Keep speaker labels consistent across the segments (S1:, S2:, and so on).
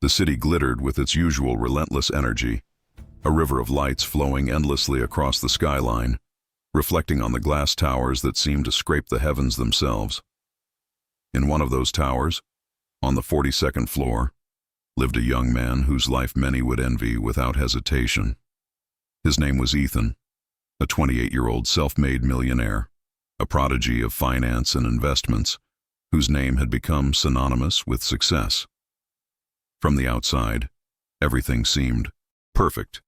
S1: The city glittered with its usual relentless energy, a river of lights flowing endlessly across the skyline, reflecting on the glass towers that seemed to scrape the heavens themselves. In one of those towers, on the 42nd floor, lived a young man whose life many would envy without hesitation. His name was Ethan, a 28-year-old self-made millionaire, a prodigy of finance and investments, whose name had become synonymous with success. From the outside, everything seemed perfect.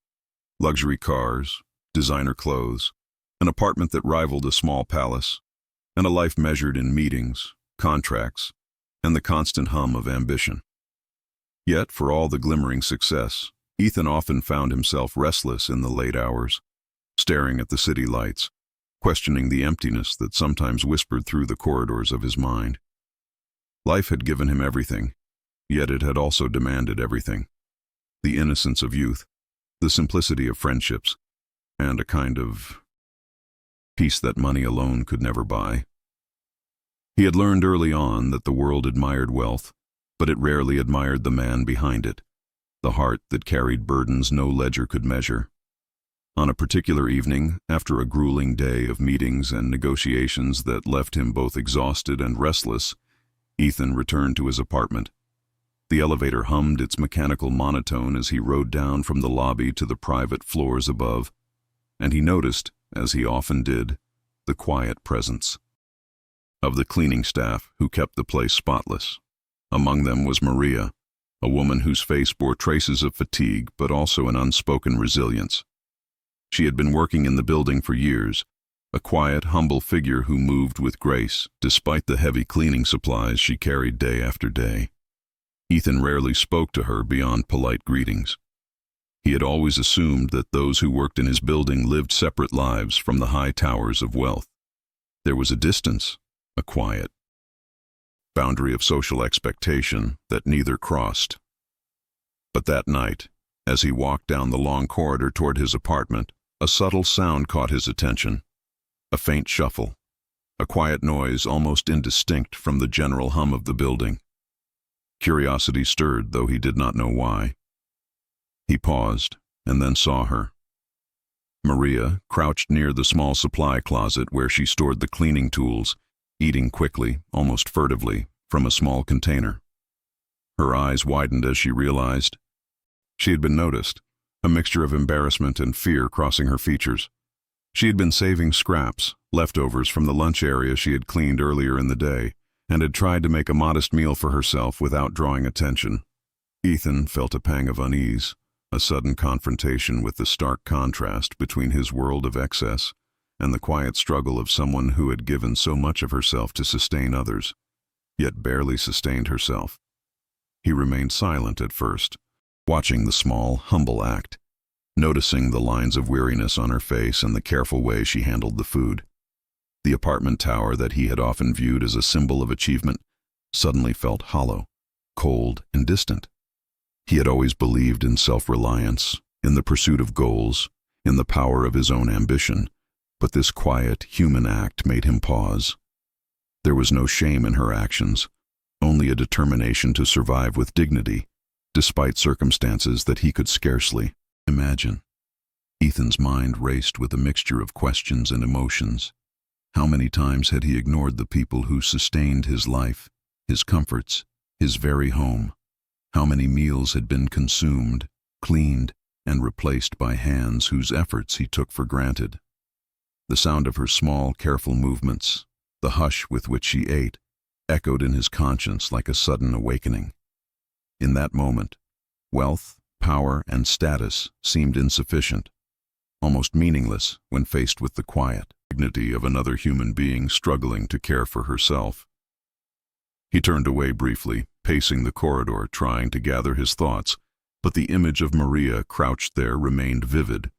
S1: Luxury cars, designer clothes, an apartment that rivaled a small palace, and a life measured in meetings, contracts, and the constant hum of ambition. Yet, for all the glimmering success, Ethan often found himself restless in the late hours, staring at the city lights, questioning the emptiness that sometimes whispered through the corridors of his mind. Life had given him everything, yet it had also demanded everything. The innocence of youth, the simplicity of friendships, and a kind of peace that money alone could never buy. He had learned early on that the world admired wealth, but it rarely admired the man behind it, the heart that carried burdens no ledger could measure. On a particular evening, after a grueling day of meetings and negotiations that left him both exhausted and restless, Ethan returned to his apartment. The elevator hummed its mechanical monotone as he rode down from the lobby to the private floors above, and he noticed, as he often did, the quiet presence of the cleaning staff who kept the place spotless. Among them was Maria, a woman whose face bore traces of fatigue but also an unspoken resilience. She had been working in the building for years, a quiet, humble figure who moved with grace despite the heavy cleaning supplies she carried day after day. Ethan rarely spoke to her beyond polite greetings. He had always assumed that those who worked in his building lived separate lives from the high towers of wealth. There was a distance, a quiet boundary of social expectation that neither crossed. But that night, as he walked down the long corridor toward his apartment, a subtle sound caught his attention. A faint shuffle, a quiet noise almost indistinct from the general hum of the building. Curiosity stirred, though he did not know why. He paused, and then saw her. Maria crouched near the small supply closet where she stored the cleaning tools, eating quickly, almost furtively, from a small container. Her eyes widened as she realized she had been noticed, a mixture of embarrassment and fear crossing her features. She had been saving scraps, leftovers from the lunch area she had cleaned earlier in the day, and had tried to make a modest meal for herself without drawing attention. Ethan felt a pang of unease, a sudden confrontation with the stark contrast between his world of excess and the quiet struggle of someone who had given so much of herself to sustain others, yet barely sustained herself. He remained silent at first, watching the small, humble act, noticing the lines of weariness on her face and the careful way she handled the food. The apartment tower that he had often viewed as a symbol of achievement suddenly felt hollow, cold, and distant. He had always believed in self-reliance, in the pursuit of goals, in the power of his own ambition, but this quiet, human act made him pause. There was no shame in her actions, only a determination to survive with dignity, despite circumstances that he could scarcely imagine. Ethan's mind raced with a mixture of questions and emotions. How many times had he ignored the people who sustained his life, his comforts, his very home? How many meals had been consumed, cleaned, and replaced by hands whose efforts he took for granted? The sound of her small, careful movements, the hush with which she ate, echoed in his conscience like a sudden awakening. In that moment, wealth, power, and status seemed insufficient, almost meaningless when faced with the quiet dignity of another human being struggling to care for herself. He turned away briefly, pacing the corridor, trying to gather his thoughts, but the image of Maria crouched there remained vivid.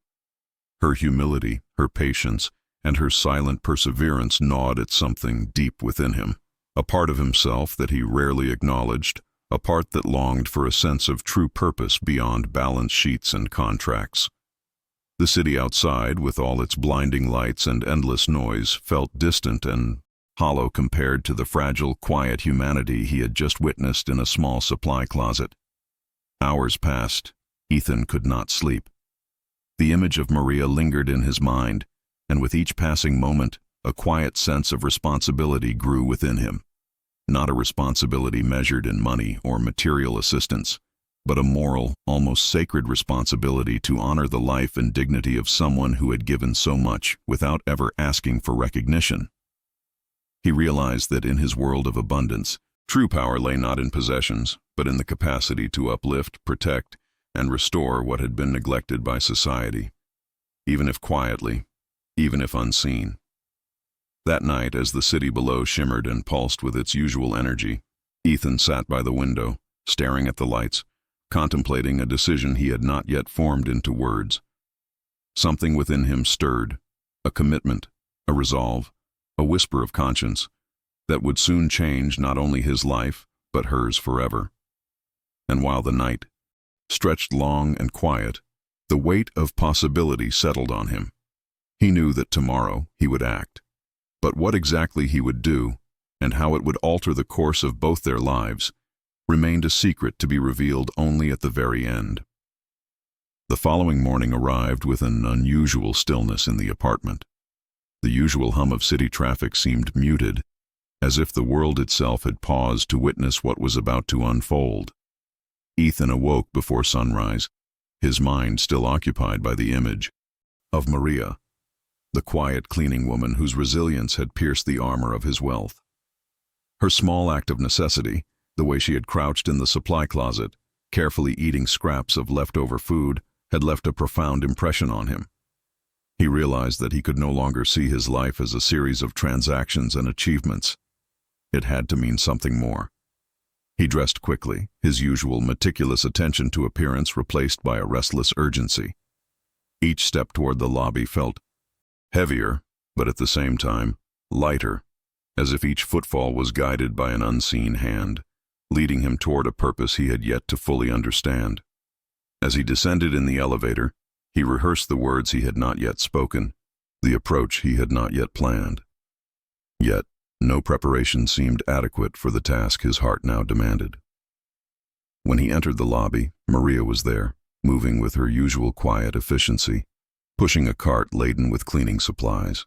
S1: Her humility, her patience, and her silent perseverance gnawed at something deep within him, a part of himself that he rarely acknowledged, a part that longed for a sense of true purpose beyond balance sheets and contracts. The city outside, with all its blinding lights and endless noise, felt distant and hollow compared to the fragile, quiet humanity he had just witnessed in a small supply closet. Hours passed. Ethan could not sleep. The image of Maria lingered in his mind, and with each passing moment, a quiet sense of responsibility grew within him. Not a responsibility measured in money or material assistance, but a moral, almost sacred responsibility to honor the life and dignity of someone who had given so much without ever asking for recognition. He realized that in his world of abundance, true power lay not in possessions, but in the capacity to uplift, protect, and restore what had been neglected by society, even if quietly, even if unseen. That night, as the city below shimmered and pulsed with its usual energy, Ethan sat by the window, staring at the lights, contemplating a decision he had not yet formed into words. Something within him stirred, a commitment, a resolve, a whisper of conscience, that would soon change not only his life, but hers forever. And while the night stretched long and quiet, the weight of possibility settled on him. He knew that tomorrow he would act. But what exactly he would do, and how it would alter the course of both their lives, remained a secret to be revealed only at the very end. The following morning arrived with an unusual stillness in the apartment. The usual hum of city traffic seemed muted, as if the world itself had paused to witness what was about to unfold. Ethan awoke before sunrise, his mind still occupied by the image of Maria, the quiet cleaning woman whose resilience had pierced the armor of his wealth. Her small act of necessity, the way she had crouched in the supply closet, carefully eating scraps of leftover food, had left a profound impression on him. He realized that he could no longer see his life as a series of transactions and achievements. It had to mean something more. He dressed quickly, his usual meticulous attention to appearance replaced by a restless urgency. Each step toward the lobby felt heavier, but at the same time, lighter, as if each footfall was guided by an unseen hand, leading him toward a purpose he had yet to fully understand. As he descended in the elevator, he rehearsed the words he had not yet spoken, the approach he had not yet planned. Yet, no preparation seemed adequate for the task his heart now demanded. When he entered the lobby, Maria was there, moving with her usual quiet efficiency, pushing a cart laden with cleaning supplies.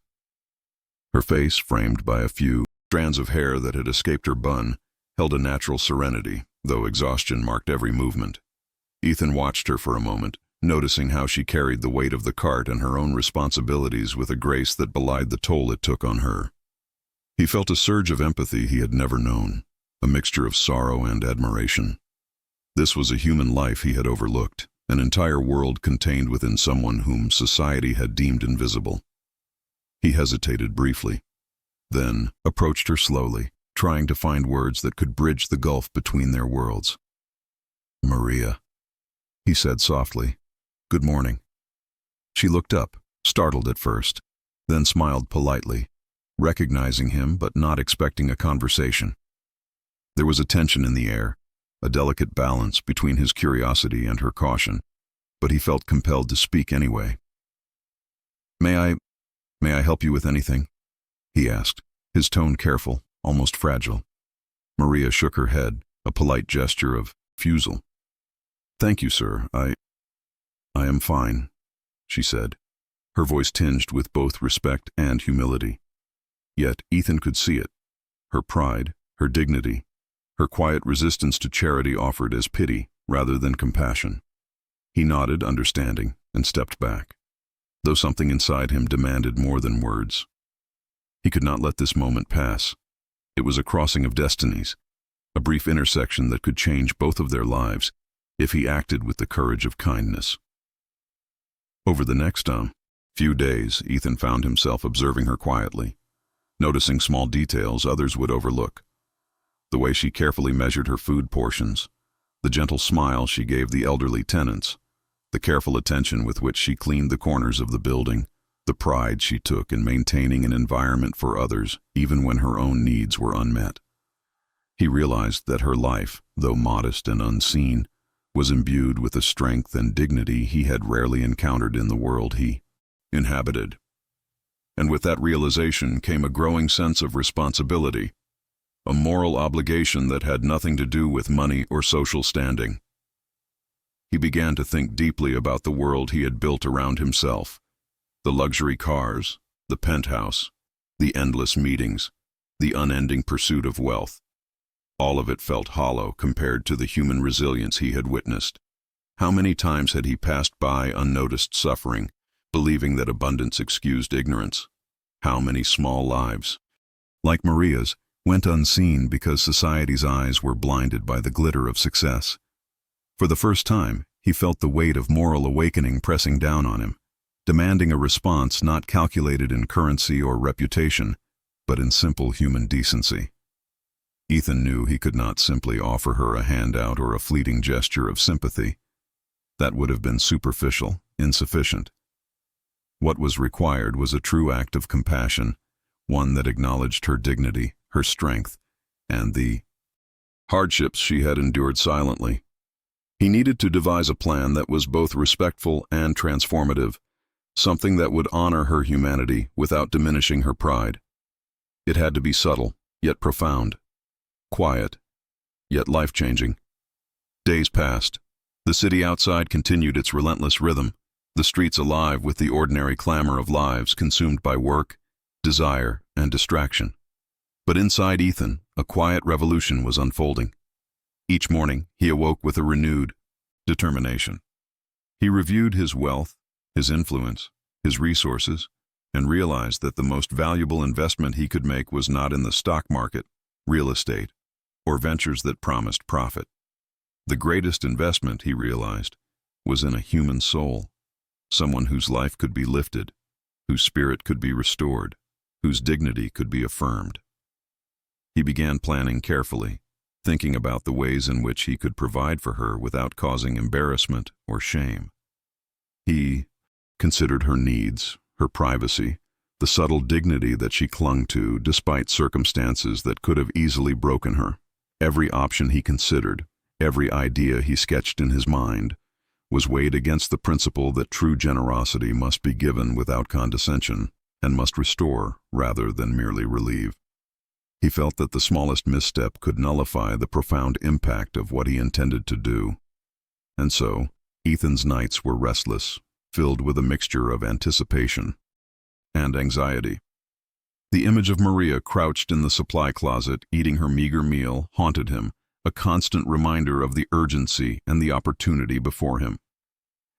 S1: Her face, framed by a few strands of hair that had escaped her bun, held a natural serenity, though exhaustion marked every movement. Ethan watched her for a moment, noticing how she carried the weight of the cart and her own responsibilities with a grace that belied the toll it took on her. He felt a surge of empathy he had never known, a mixture of sorrow and admiration. This was a human life he had overlooked, an entire world contained within someone whom society had deemed invisible. He hesitated briefly, then approached her slowly, trying to find words that could bridge the gulf between their worlds. "Maria," he said softly, "good morning." She looked up, startled at first, then smiled politely, recognizing him but not expecting a conversation. There was a tension in the air, a delicate balance between his curiosity and her caution, but he felt compelled to speak anyway. May I help you with anything?" he asked, his tone careful, almost fragile. Maria shook her head, a polite gesture of refusal. "Thank you, sir. I am fine," she said, her voice tinged with both respect and humility. Yet Ethan could see it, her pride, her dignity, her quiet resistance to charity offered as pity rather than compassion. He nodded, understanding, and stepped back, though something inside him demanded more than words. He could not let this moment pass. It was a crossing of destinies, a brief intersection that could change both of their lives if he acted with the courage of kindness. Over the next few days, Ethan found himself observing her quietly, noticing small details others would overlook. The way she carefully measured her food portions, the gentle smile she gave the elderly tenants, the careful attention with which she cleaned the corners of the building, the pride she took in maintaining an environment for others even when her own needs were unmet. He realized that her life, though modest and unseen, was imbued with a strength and dignity he had rarely encountered in the world he inhabited. And with that realization came a growing sense of responsibility, a moral obligation that had nothing to do with money or social standing. He began to think deeply about the world he had built around himself. The luxury cars, the penthouse, the endless meetings, the unending pursuit of wealth. All of it felt hollow compared to the human resilience he had witnessed. How many times had he passed by unnoticed suffering, believing that abundance excused ignorance? How many small lives, like Maria's, went unseen because society's eyes were blinded by the glitter of success? For the first time, he felt the weight of moral awakening pressing down on him, demanding a response not calculated in currency or reputation, but in simple human decency. Ethan knew he could not simply offer her a handout or a fleeting gesture of sympathy. That would have been superficial, insufficient. What was required was a true act of compassion, one that acknowledged her dignity, her strength, and the hardships she had endured silently. He needed to devise a plan that was both respectful and transformative, something that would honor her humanity without diminishing her pride. It had to be subtle, yet profound. Quiet, yet life-changing. Days passed. The city outside continued its relentless rhythm, the streets alive with the ordinary clamor of lives consumed by work, desire, and distraction. But inside Ethan, a quiet revolution was unfolding. Each morning, he awoke with a renewed determination. He reviewed his wealth, his influence, his resources, and realized that the most valuable investment he could make was not in the stock market, real estate, or ventures that promised profit. The greatest investment, he realized, was in a human soul, someone whose life could be lifted, whose spirit could be restored, whose dignity could be affirmed. He began planning carefully, thinking about the ways in which he could provide for her without causing embarrassment or shame. He considered her needs, her privacy, the subtle dignity that she clung to despite circumstances that could have easily broken her. Every option he considered, every idea he sketched in his mind, was weighed against the principle that true generosity must be given without condescension and must restore rather than merely relieve. He felt that the smallest misstep could nullify the profound impact of what he intended to do. And so, Ethan's nights were restless, filled with a mixture of anticipation and anxiety. The image of Maria crouched in the supply closet, eating her meager meal, haunted him, a constant reminder of the urgency and the opportunity before him.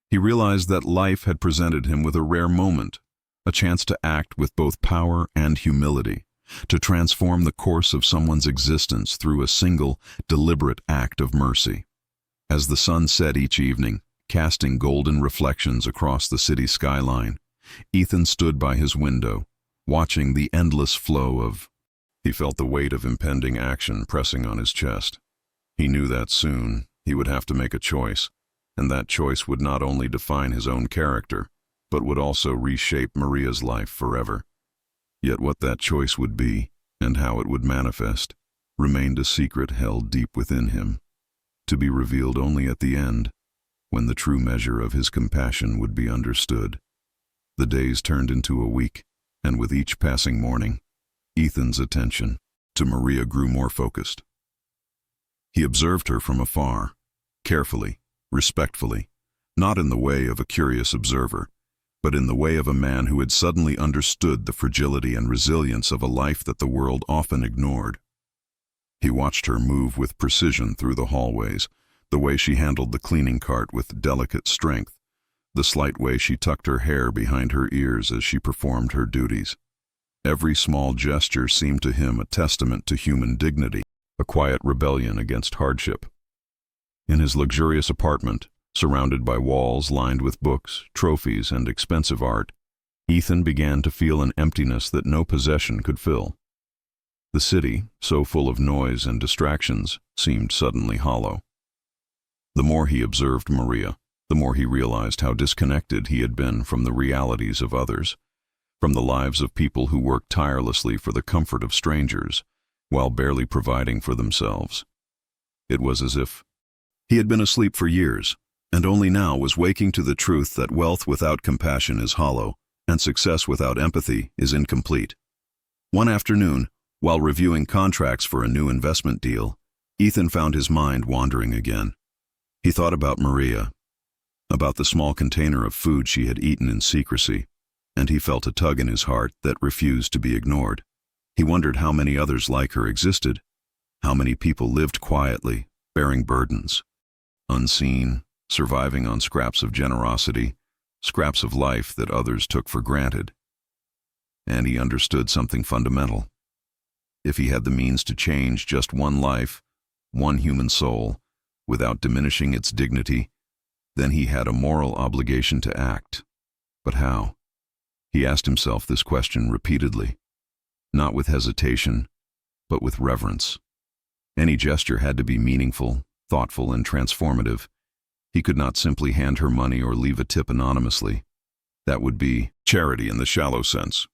S1: He realized that life had presented him with a rare moment, a chance to act with both power and humility, to transform the course of someone's existence through a single, deliberate act of mercy. As the sun set each evening, casting golden reflections across the city skyline, Ethan stood by his window, watching the endless flow of. He felt the weight of impending action pressing on his chest. He knew that soon he would have to make a choice, and that choice would not only define his own character, but would also reshape Maria's life forever. Yet what that choice would be, and how it would manifest, remained a secret held deep within him, to be revealed only at the end, when the true measure of his compassion would be understood. The days turned into a week, and with each passing morning, Ethan's attention to Maria grew more focused. He observed her from afar, carefully, respectfully, not in the way of a curious observer, but in the way of a man who had suddenly understood the fragility and resilience of a life that the world often ignored. He watched her move with precision through the hallways, the way she handled the cleaning cart with delicate strength, the slight way she tucked her hair behind her ears as she performed her duties. Every small gesture seemed to him a testament to human dignity, a quiet rebellion against hardship. In his luxurious apartment, surrounded by walls lined with books, trophies, and expensive art, Ethan began to feel an emptiness that no possession could fill. The city, so full of noise and distractions, seemed suddenly hollow. The more he observed Maria, the more he realized how disconnected he had been from the realities of others, from the lives of people who worked tirelessly for the comfort of strangers, while barely providing for themselves. It was as if he had been asleep for years, and only now was waking to the truth that wealth without compassion is hollow, and success without empathy is incomplete. One afternoon, while reviewing contracts for a new investment deal, Ethan found his mind wandering again. He thought about Maria, about the small container of food she had eaten in secrecy, and he felt a tug in his heart that refused to be ignored. He wondered how many others like her existed, how many people lived quietly, bearing burdens, unseen, surviving on scraps of generosity, scraps of life that others took for granted. And he understood something fundamental. If he had the means to change just one life, one human soul, without diminishing its dignity, then he had a moral obligation to act. But how? He asked himself this question repeatedly, not with hesitation, but with reverence. Any gesture had to be meaningful, thoughtful, and transformative. He could not simply hand her money or leave a tip anonymously. That would be charity in the shallow sense.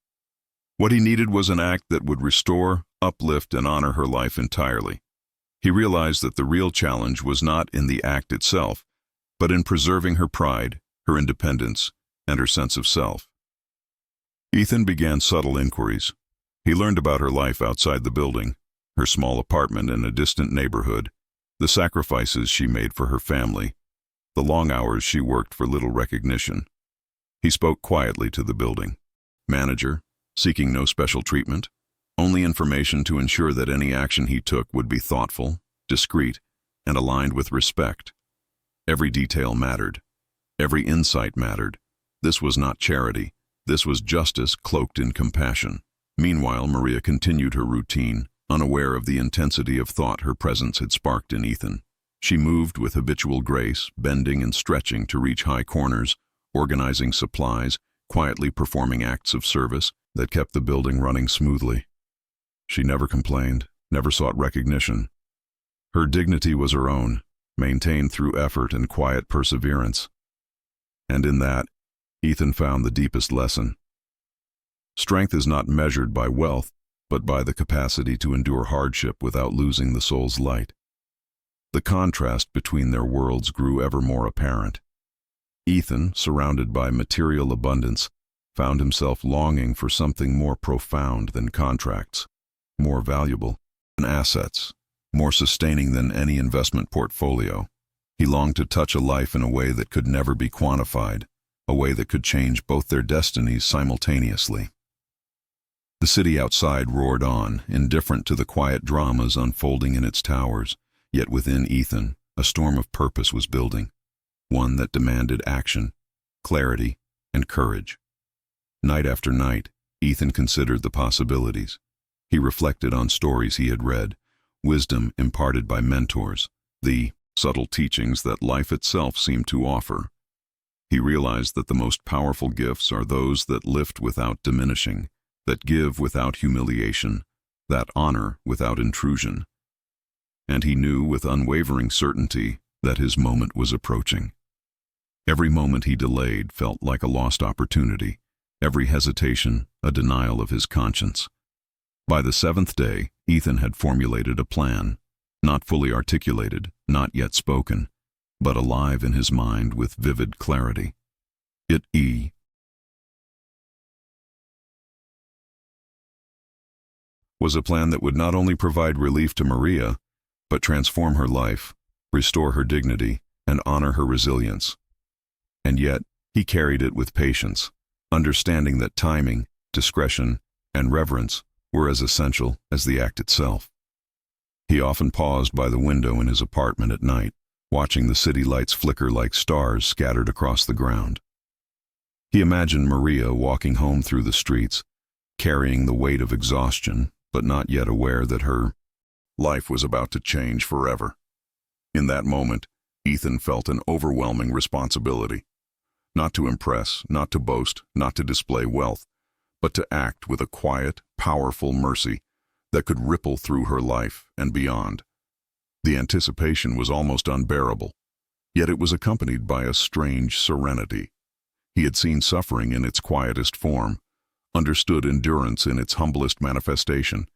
S1: What he needed was an act that would restore, uplift, and honor her life entirely. He realized that the real challenge was not in the act itself, but in preserving her pride, her independence, and her sense of self. Ethan began subtle inquiries. He learned about her life outside the building, her small apartment in a distant neighborhood, the sacrifices she made for her family, the long hours she worked for little recognition. He spoke quietly to the building manager, seeking no special treatment, only information to ensure that any action he took would be thoughtful, discreet, and aligned with respect. Every detail mattered. Every insight mattered. This was not charity. This was justice cloaked in compassion. Meanwhile, Maria continued her routine, unaware of the intensity of thought her presence had sparked in Ethan. She moved with habitual grace, bending and stretching to reach high corners, organizing supplies, quietly performing acts of service that kept the building running smoothly. She never complained, never sought recognition. Her dignity was her own, maintained through effort and quiet perseverance. And in that, Ethan found the deepest lesson. Strength is not measured by wealth, but by the capacity to endure hardship without losing the soul's light. The contrast between their worlds grew ever more apparent. Ethan, surrounded by material abundance, found himself longing for something more profound than contracts, more valuable than assets, more sustaining than any investment portfolio. He longed to touch a life in a way that could never be quantified, a way that could change both their destinies simultaneously. The city outside roared on, indifferent to the quiet dramas unfolding in its towers, yet within Ethan, a storm of purpose was building, one that demanded action, clarity, and courage. Night after night, Ethan considered the possibilities. He reflected on stories he had read, wisdom imparted by mentors, the subtle teachings that life itself seemed to offer. He realized that the most powerful gifts are those that lift without diminishing, that give without humiliation, that honor without intrusion. And he knew with unwavering certainty that his moment was approaching. Every moment he delayed felt like a lost opportunity, every hesitation a denial of his conscience. By the seventh day, Ethan had formulated a plan, not fully articulated, not yet spoken, but alive in his mind with vivid clarity. It was a plan that would not only provide relief to Maria, but transform her life, restore her dignity, and honor her resilience. And yet, he carried it with patience, understanding that timing, discretion, and reverence were as essential as the act itself. He often paused by the window in his apartment at night, watching the city lights flicker like stars scattered across the ground. He imagined Maria walking home through the streets, carrying the weight of exhaustion, but not yet aware that her life was about to change forever. In that moment, Ethan felt an overwhelming responsibility. Not to impress, not to boast, not to display wealth, but to act with a quiet, powerful mercy that could ripple through her life and beyond. The anticipation was almost unbearable, yet it was accompanied by a strange serenity. He had seen suffering in its quietest form, understood endurance in its humblest manifestation,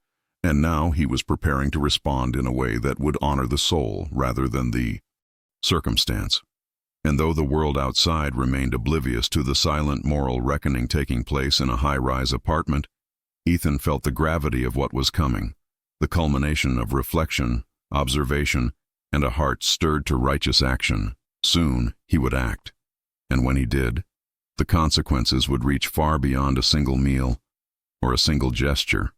S1: and now he was preparing to respond in a way that would honor the soul rather than the circumstance. And though the world outside remained oblivious to the silent moral reckoning taking place in a high-rise apartment, Ethan felt the gravity of what was coming, the culmination of reflection, observation, and a heart stirred to righteous action. Soon he would act, And when he did, the consequences would reach far beyond a single meal or a single gesture.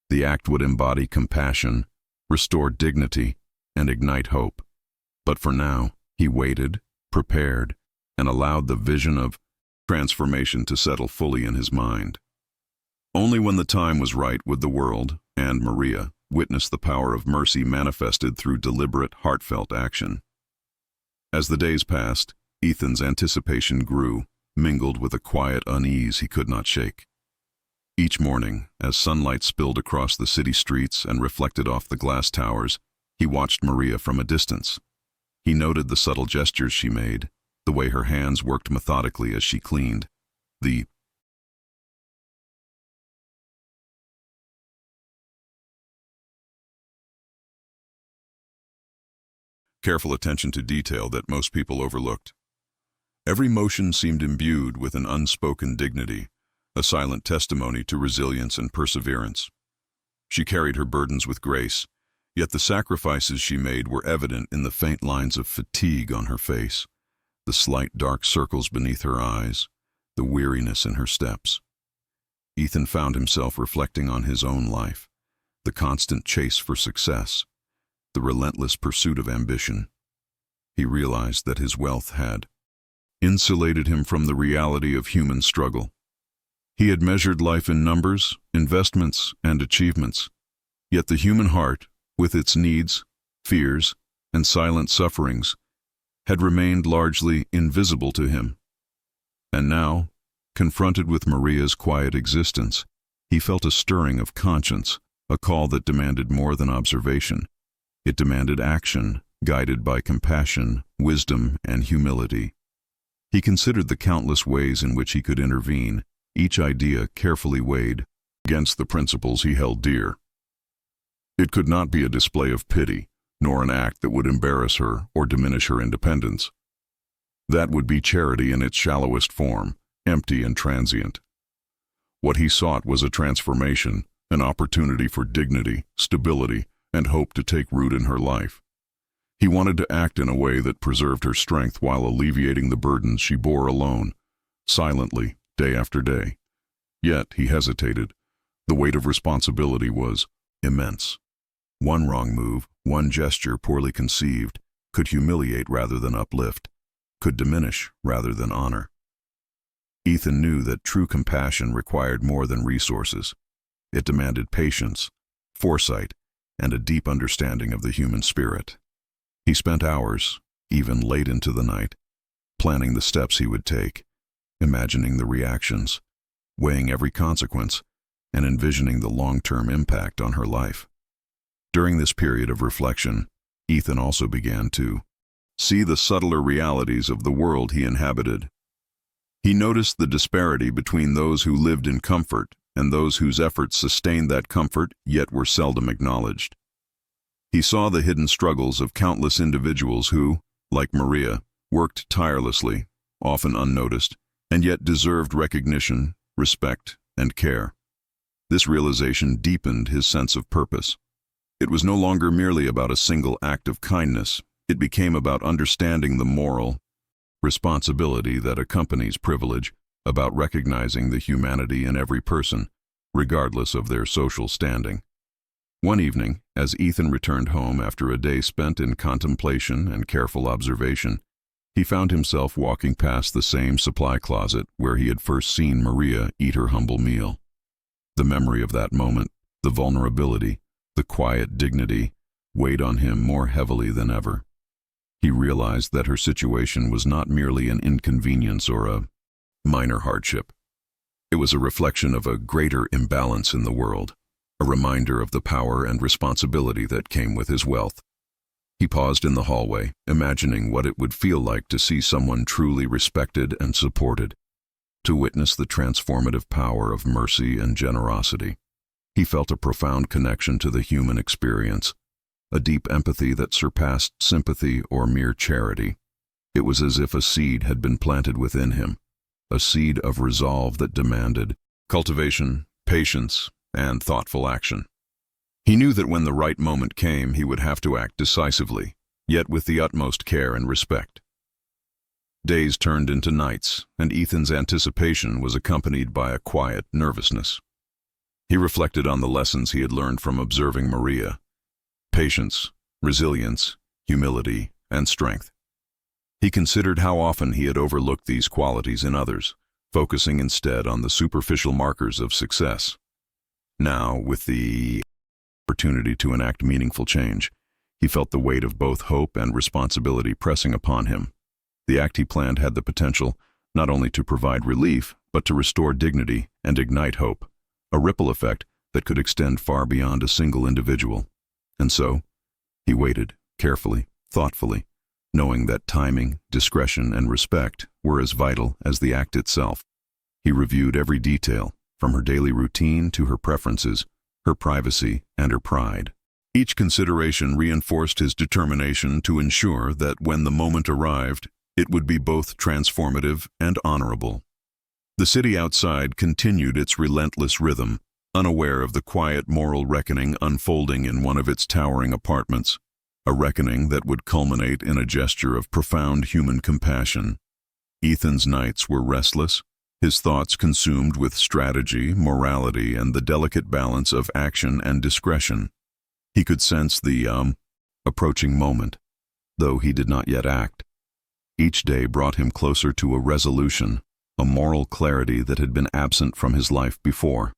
S1: The act would embody compassion, restore dignity, and ignite hope. But for now, he waited, prepared, and allowed the vision of transformation to settle fully in his mind. Only when the time was right would the world, and Maria, witness the power of mercy manifested through deliberate, heartfelt action. As the days passed, Ethan's anticipation grew, mingled with a quiet unease he could not shake. Each morning, as sunlight spilled across the city streets and reflected off the glass towers, he watched Maria from a distance. He noted the subtle gestures she made, the way her hands worked methodically as she cleaned, the careful attention to detail that most people overlooked. Every motion seemed imbued with an unspoken dignity, a silent testimony to resilience and perseverance. She carried her burdens with grace, yet the sacrifices she made were evident in the faint lines of fatigue on her face, the slight dark circles beneath her eyes, the weariness in her steps. Ethan found himself reflecting on his own life, the constant chase for success, the relentless pursuit of ambition. He realized that his wealth had insulated him from the reality of human struggle. He had measured life in numbers, investments, and achievements, yet the human heart, with its needs, fears, and silent sufferings, had remained largely invisible to him. And now, confronted with Maria's quiet existence, he felt a stirring of conscience, a call that demanded more than observation. It demanded action, guided by compassion, wisdom, and humility. He considered the countless ways in which he could intervene, each idea carefully weighed against the principles he held dear. It could not be a display of pity, nor an act that would embarrass her or diminish her independence. That would be charity in its shallowest form, empty and transient. What he sought was a transformation, an opportunity for dignity, stability, and hope to take root in her life. He wanted to act in a way that preserved her strength while alleviating the burdens she bore alone, silently, day after day. Yet he hesitated. The weight of responsibility was immense. One wrong move, one gesture poorly conceived, could humiliate rather than uplift, could diminish rather than honor. Ethan knew that true compassion required more than resources. It demanded patience, foresight, and a deep understanding of the human spirit. He spent hours, even late into the night, planning the steps he would take, imagining the reactions, weighing every consequence, and envisioning the long-term impact on her life. During this period of reflection, Ethan also began to see the subtler realities of the world he inhabited. He noticed the disparity between those who lived in comfort and those whose efforts sustained that comfort yet were seldom acknowledged. He saw the hidden struggles of countless individuals who, like Maria, worked tirelessly, often unnoticed, and yet deserved recognition, respect, and care. This realization deepened his sense of purpose. It was no longer merely about a single act of kindness. It became about understanding the moral responsibility that accompanies privilege, about recognizing the humanity in every person, regardless of their social standing. One evening, as Ethan returned home after a day spent in contemplation and careful observation, he found himself walking past the same supply closet where he had first seen Maria eat her humble meal. The memory of that moment, the vulnerability, the quiet dignity, weighed on him more heavily than ever. He realized that her situation was not merely an inconvenience or a minor hardship. It was a reflection of a greater imbalance in the world, a reminder of the power and responsibility that came with his wealth. He paused in the hallway, imagining what it would feel like to see someone truly respected and supported, to witness the transformative power of mercy and generosity. He felt a profound connection to the human experience, a deep empathy that surpassed sympathy or mere charity. It was as if a seed had been planted within him, a seed of resolve that demanded cultivation, patience, and thoughtful action. He knew that when the right moment came, he would have to act decisively, yet with the utmost care and respect. Days turned into nights, and Ethan's anticipation was accompanied by a quiet nervousness. He reflected on the lessons he had learned from observing Maria: patience, resilience, humility, and strength. He considered how often he had overlooked these qualities in others, focusing instead on the superficial markers of success. Now, with the opportunity to enact meaningful change, he felt the weight of both hope and responsibility pressing upon him. The act he planned had the potential not only to provide relief, but to restore dignity and ignite hope, a ripple effect that could extend far beyond a single individual. And so, he waited, carefully, thoughtfully, knowing that timing, discretion, and respect were as vital as the act itself. He reviewed every detail, from her daily routine to her preferences, her privacy, and her pride. Each consideration reinforced his determination to ensure that when the moment arrived, it would be both transformative and honorable. The city outside continued its relentless rhythm, unaware of the quiet moral reckoning unfolding in one of its towering apartments, a reckoning that would culminate in a gesture of profound human compassion. Ethan's nights were restless, his thoughts consumed with strategy, morality, and the delicate balance of action and discretion. He could sense the approaching moment, though he did not yet act. Each day brought him closer to a resolution, a moral clarity that had been absent from his life before.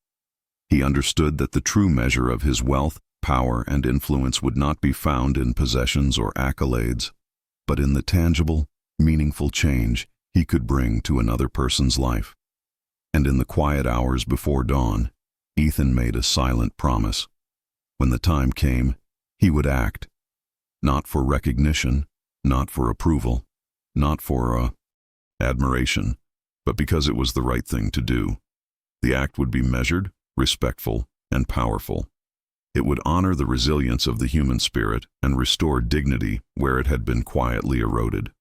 S1: He understood that the true measure of his wealth, power, and influence would not be found in possessions or accolades, but in the tangible, meaningful change he could bring to another person's life. And in the quiet hours before dawn, Ethan made a silent promise. When the time came, he would act, not for recognition, not for approval, not for admiration, but because it was the right thing to do. The act would be measured, respectful, and powerful. It would honor the resilience of the human spirit and restore dignity where it had been quietly eroded.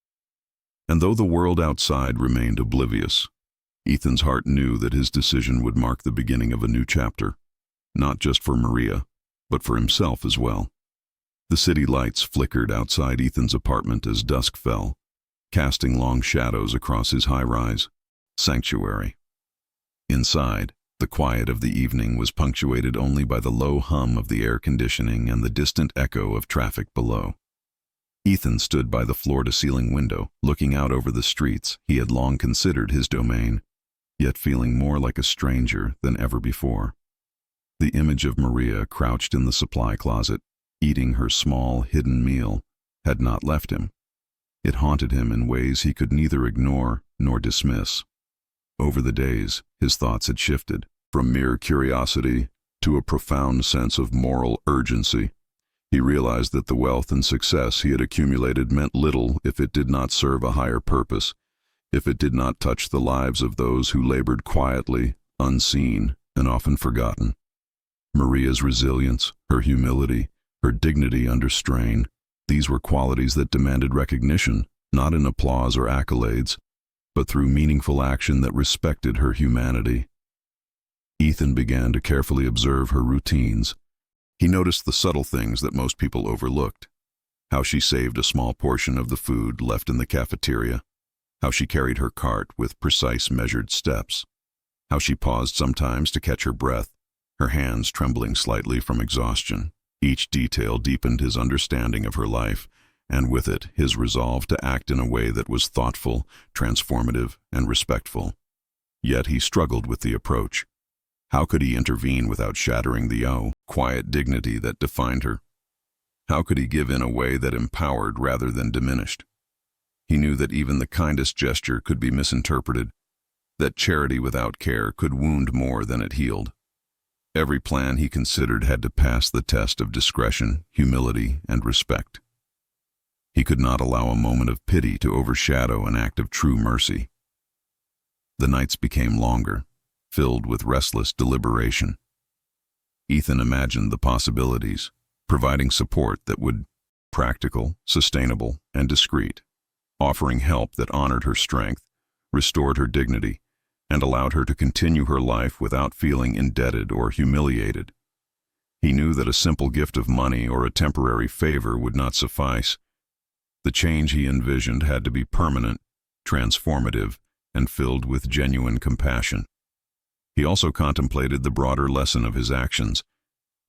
S1: And though the world outside remained oblivious, Ethan's heart knew that his decision would mark the beginning of a new chapter, not just for Maria, but for himself as well. The city lights flickered outside Ethan's apartment as dusk fell, casting long shadows across his high-rise sanctuary. Inside, the quiet of the evening was punctuated only by the low hum of the air conditioning and the distant echo of traffic below. Ethan stood by the floor-to-ceiling window, looking out over the streets he had long considered his domain, yet feeling more like a stranger than ever before. The image of Maria crouched in the supply closet, eating her small, hidden meal, had not left him. It haunted him in ways he could neither ignore nor dismiss. Over the days, his thoughts had shifted, from mere curiosity to a profound sense of moral urgency. He realized that the wealth and success he had accumulated meant little if it did not serve a higher purpose, if it did not touch the lives of those who labored quietly, unseen, and often forgotten. Maria's resilience, her humility, her dignity under strain, these were qualities that demanded recognition, not in applause or accolades, but through meaningful action that respected her humanity. Ethan began to carefully observe her routines. He noticed the subtle things that most people overlooked: how she saved a small portion of the food left in the cafeteria, how she carried her cart with precise measured steps, how she paused sometimes to catch her breath, her hands trembling slightly from exhaustion. Each detail deepened his understanding of her life, and with it his resolve to act in a way that was thoughtful, transformative, and respectful. Yet he struggled with the approach. How could he intervene without shattering the quiet dignity that defined her? How could he give in a way that empowered rather than diminished? He knew that even the kindest gesture could be misinterpreted, that charity without care could wound more than it healed. Every plan he considered had to pass the test of discretion, humility, and respect. He could not allow a moment of pity to overshadow an act of true mercy. The nights became longer, filled with restless deliberation. Ethan imagined the possibilities, providing support that would be practical, sustainable, and discreet, offering help that honored her strength, restored her dignity, and allowed her to continue her life without feeling indebted or humiliated. He knew that a simple gift of money or a temporary favor would not suffice. The change he envisioned had to be permanent, transformative, and filled with genuine compassion. He also contemplated the broader lesson of his actions.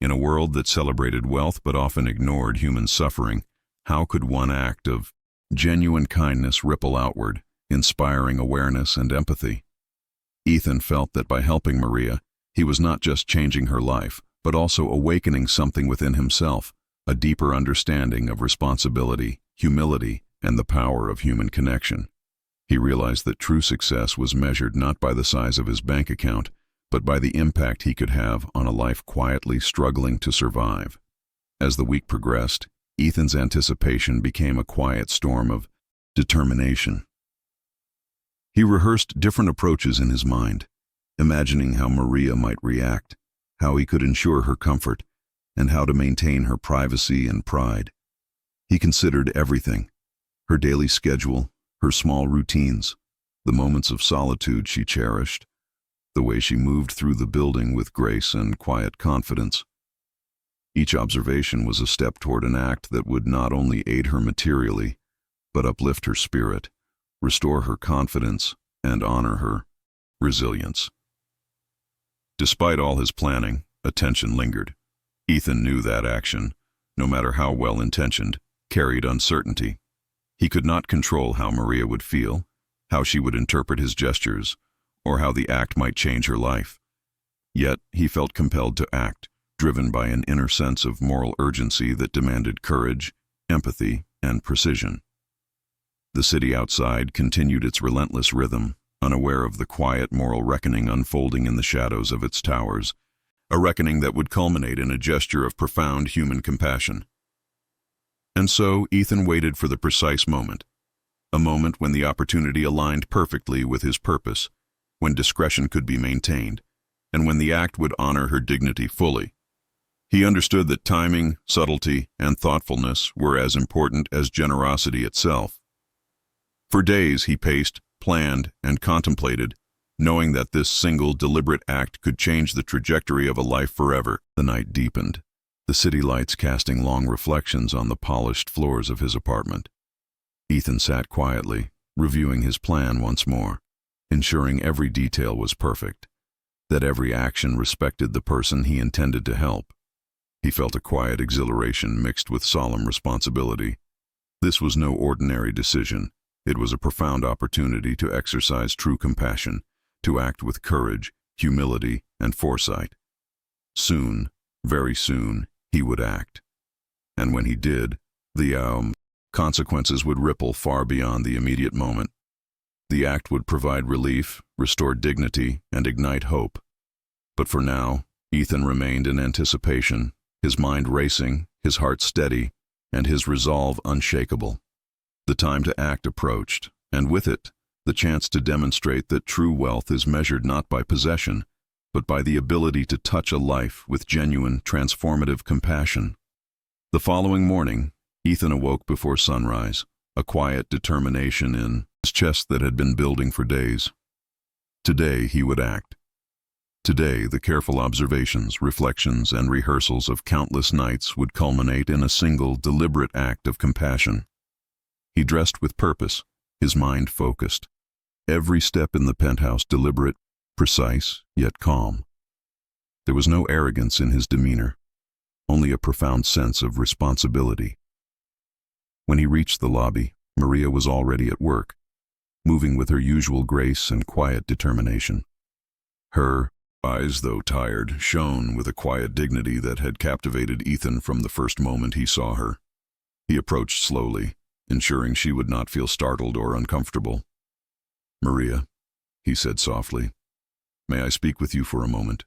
S1: In a world that celebrated wealth but often ignored human suffering, how could one act of genuine kindness ripple outward, inspiring awareness and empathy? Ethan felt that by helping Maria, he was not just changing her life, but also awakening something within himself, a deeper understanding of responsibility, humility, and the power of human connection. He realized that true success was measured not by the size of his bank account, but by the impact he could have on a life quietly struggling to survive. As the week progressed, Ethan's anticipation became a quiet storm of determination. He rehearsed different approaches in his mind, imagining how Maria might react, how he could ensure her comfort, and how to maintain her privacy and pride. He considered everything: her daily schedule, her small routines, the moments of solitude she cherished, the way she moved through the building with grace and quiet confidence. Each observation was a step toward an act that would not only aid her materially, but uplift her spirit, restore her confidence, and honor her resilience. Despite all his planning, a tension lingered. Ethan knew that action, no matter how well-intentioned, carried uncertainty. He could not control how Maria would feel, how she would interpret his gestures, or how the act might change her life. Yet he felt compelled to act, driven by an inner sense of moral urgency that demanded courage, empathy, and precision. The city outside continued its relentless rhythm, unaware of the quiet moral reckoning unfolding in the shadows of its towers, a reckoning that would culminate in a gesture of profound human compassion. And so Ethan waited for the precise moment, a moment when the opportunity aligned perfectly with his purpose, when discretion could be maintained, and when the act would honor her dignity fully. He understood that timing, subtlety, and thoughtfulness were as important as generosity itself. For days he paced, planned, and contemplated, knowing that this single, deliberate act could change the trajectory of a life forever. The night deepened, the city lights casting long reflections on the polished floors of his apartment. Ethan sat quietly, reviewing his plan once more, ensuring every detail was perfect, that every action respected the person he intended to help. He felt a quiet exhilaration mixed with solemn responsibility. This was no ordinary decision. It was a profound opportunity to exercise true compassion, to act with courage, humility, and foresight. Soon, very soon, he would act. And when he did, the consequences would ripple far beyond the immediate moment. The act would provide relief, restore dignity, and ignite hope. But for now, Ethan remained in anticipation, his mind racing, his heart steady, and his resolve unshakable. The time to act approached, and with it, the chance to demonstrate that true wealth is measured not by possession, but by the ability to touch a life with genuine, transformative compassion. The following morning, Ethan awoke before sunrise, a quiet determination in his chest that had been building for days. Today he would act. Today, the careful observations, reflections, and rehearsals of countless nights would culminate in a single, deliberate act of compassion. He dressed with purpose, his mind focused. Every step in the penthouse deliberate, precise, yet calm. There was no arrogance in his demeanor, only a profound sense of responsibility. When he reached the lobby, Maria was already at work, moving with her usual grace and quiet determination. Her eyes, though tired, shone with a quiet dignity that had captivated Ethan from the first moment he saw her. He approached slowly, ensuring she would not feel startled or uncomfortable. "Maria," he said softly, "may I speak with you for a moment?"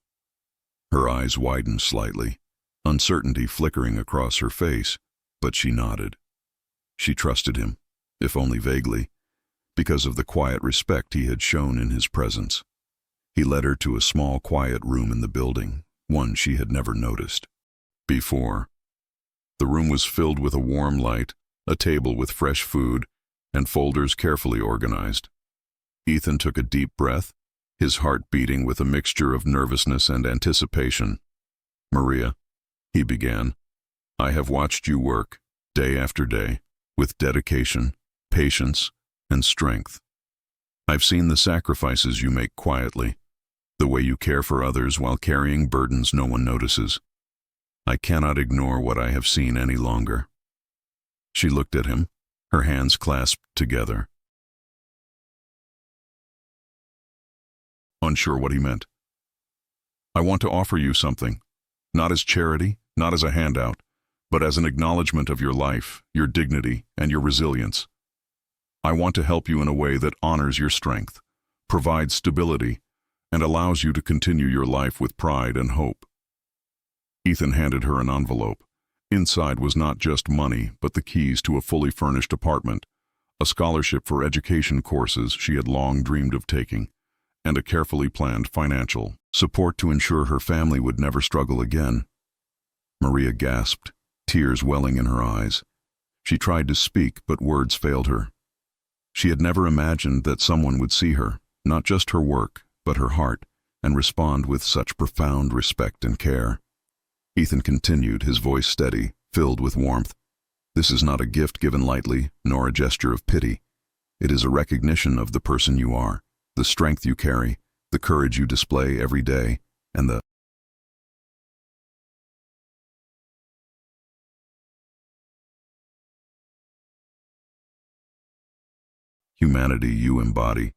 S1: Her eyes widened slightly, uncertainty flickering across her face, but she nodded. She trusted him, if only vaguely, because of the quiet respect he had shown in his presence. He led her to a small, quiet room in the building, one she had never noticed before. The room was filled with a warm light, a table with fresh food, and folders carefully organized. Ethan took a deep breath, his heart beating with a mixture of nervousness and anticipation. "Maria," he began, "I have watched you work, day after day, with dedication, patience, and strength. I've seen the sacrifices you make quietly, the way you care for others while carrying burdens no one notices. I cannot ignore what I have seen any longer." She looked at him, her hands clasped together, unsure what he meant. "I want to offer you something, not as charity, not as a handout, but as an acknowledgement of your life, your dignity, and your resilience. I want to help you in a way that honors your strength, provides stability, and allows you to continue your life with pride and hope." Ethan handed her an envelope. Inside was not just money, but the keys to a fully furnished apartment, a scholarship for education courses she had long dreamed of taking, and a carefully planned financial support to ensure her family would never struggle again. Maria gasped, tears welling in her eyes. She tried to speak, but words failed her. She had never imagined that someone would see her, not just her work, but her heart, and respond with such profound respect and care. Ethan continued, his voice steady, filled with warmth. "This is not a gift given lightly, nor a gesture of pity. It is a recognition of the person you are, the strength you carry, the courage you display every day, and the humanity you embody.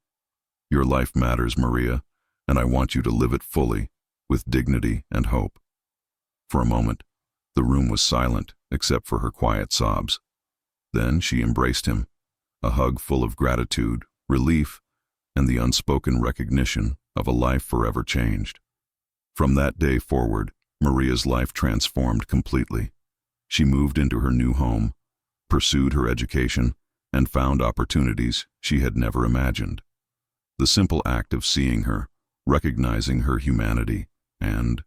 S1: Your life matters, Maria, and I want you to live it fully, with dignity and hope." For a moment, the room was silent, except for her quiet sobs. Then she embraced him, a hug full of gratitude, relief, and the unspoken recognition of a life forever changed. From that day forward, Maria's life transformed completely. She moved into her new home, pursued her education, and found opportunities she had never imagined. The simple act of seeing her, recognizing her humanity, and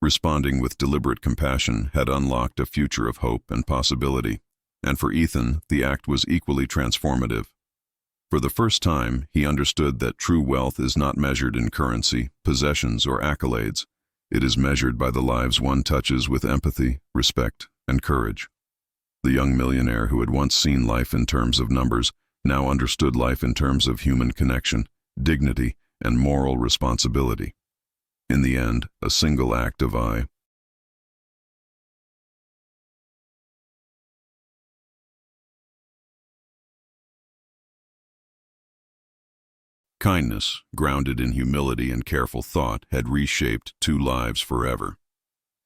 S1: responding with deliberate compassion had unlocked a future of hope and possibility. And for Ethan, the act was equally transformative. For the first time, he understood that true wealth is not measured in currency, possessions, or accolades. It is measured by the lives one touches with empathy, respect, and courage. The young millionaire who had once seen life in terms of numbers now understood life in terms of human connection, dignity, and moral responsibility. In the end, a single act of kindness, grounded in humility and careful thought, had reshaped two lives forever.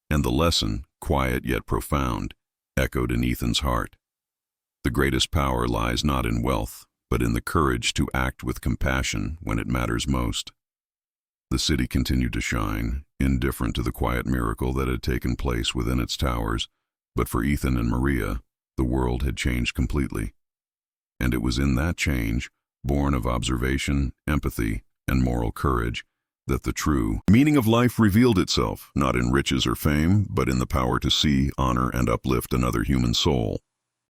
S1: And the lesson, quiet yet profound, echoed in Ethan's heart. The greatest power lies not in wealth, but in the courage to act with compassion when it matters most. The city continued to shine, indifferent to the quiet miracle that had taken place within its towers, but for Ethan and Maria, the world had changed completely. And it was in that change, born of observation, empathy, and moral courage, that the true meaning of life revealed itself, not in riches or fame, but in the power to see, honor, and uplift another human soul.